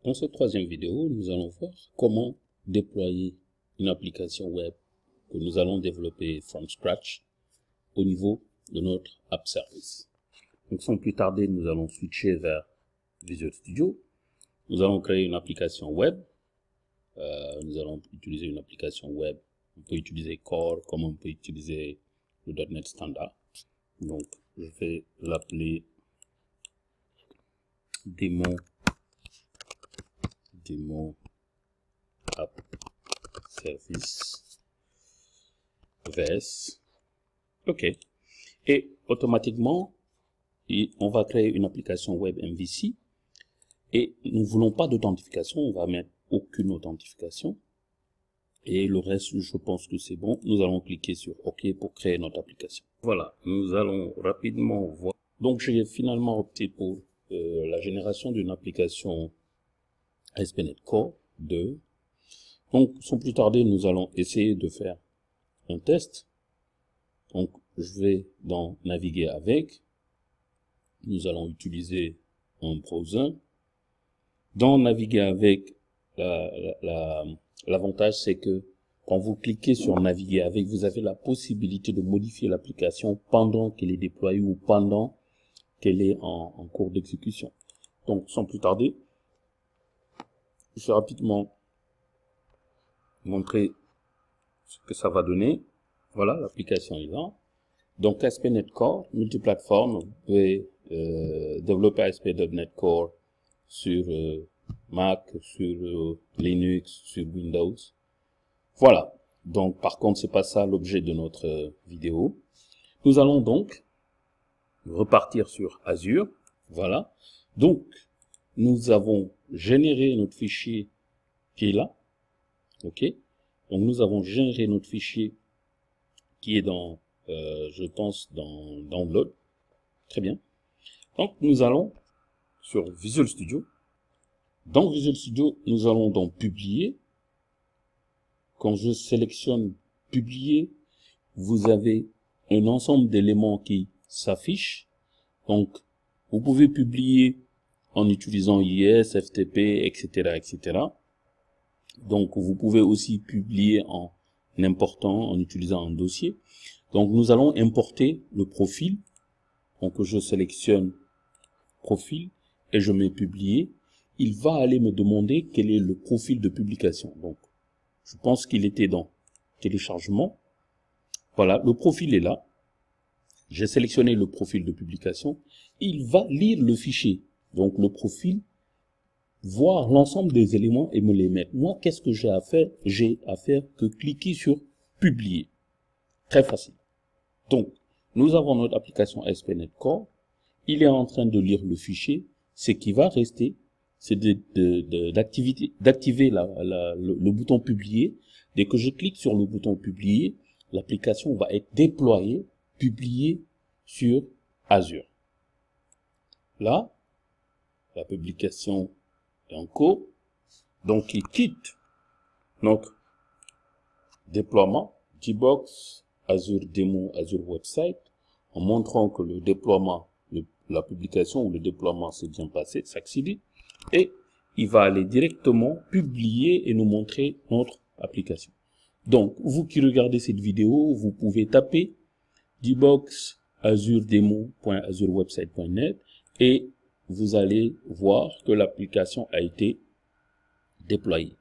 Dans cette troisième vidéo, nous allons voir comment déployer une application web que nous allons développer from scratch au niveau de notre App Service. Donc sans plus tarder, nous allons switcher vers Visual Studio. Nous allons créer une application web. Nous allons utiliser une application web. On peut utiliser Core comme on peut utiliser le .NET Standard. Donc je vais l'appeler démo App Service VS. OK. Et automatiquement, on va créer une application web MVC. Et nous ne voulons pas d'authentification. On va mettre aucune authentification. Et le reste, je pense que c'est bon. Nous allons cliquer sur OK pour créer notre application. Voilà. Nous allons rapidement voir. Donc, j'ai finalement opté pour la génération d'une application ASP.NET Core 2. Donc, sans plus tarder, nous allons essayer de faire un test. Donc, je vais dans Naviguer avec. Nous allons utiliser un browser. Dans Naviguer avec, l'avantage, c'est que quand vous cliquez sur Naviguer avec, vous avez la possibilité de modifier l'application pendant qu'elle est déployée ou pendant qu'elle est en cours d'exécution. Donc, sans plus tarder, je vais rapidement montrer ce que ça va donner. Voilà, l'application est là. Donc, ASP.NET Core, multiplateforme, vous pouvez développer ASP.NET Core sur Mac, sur Linux, sur Windows. Voilà. Donc, par contre, c'est pas ça l'objet de notre vidéo. Nous allons donc repartir sur Azure. Voilà. Donc, nous avons généré notre fichier qui est là. OK. Donc, nous avons généré notre fichier qui est dans, je pense, dans Download. Très bien. Donc, nous allons sur Visual Studio. Dans Visual Studio, nous allons donc publier. Quand je sélectionne publier, vous avez un ensemble d'éléments qui s'affichent. Donc, vous pouvez publier en utilisant IIS, FTP, etc., etc. Donc, vous pouvez aussi publier en important, en utilisant un dossier. Donc, nous allons importer le profil. Donc, je sélectionne profil et je mets publier. Il va aller me demander quel est le profil de publication. Donc, je pense qu'il était dans téléchargement. Voilà, le profil est là. J'ai sélectionné le profil de publication. Il va lire le fichier. Donc, le profil, voir l'ensemble des éléments et me les mettre. Moi, qu'est-ce que j'ai à faire? J'ai à faire que cliquer sur publier. Très facile. Donc, nous avons notre application ASP.NET Core. Il est en train de lire le fichier. Ce qui va rester, c'est d'activer le bouton publier. Dès que je clique sur le bouton publier, l'application va être déployée, publiée sur Azure. Là, la publication est en cours. Donc, il quitte notre déploiement Gbox, Azure Demo, Azure Website, en montrant que le déploiement, la publication ou le déploiement s'est bien passé, s'accélère, et il va aller directement publier et nous montrer notre application. Donc, vous qui regardez cette vidéo, vous pouvez taper Gbox azuredemo.azurewebsite.net et vous allez voir que l'application a été déployée.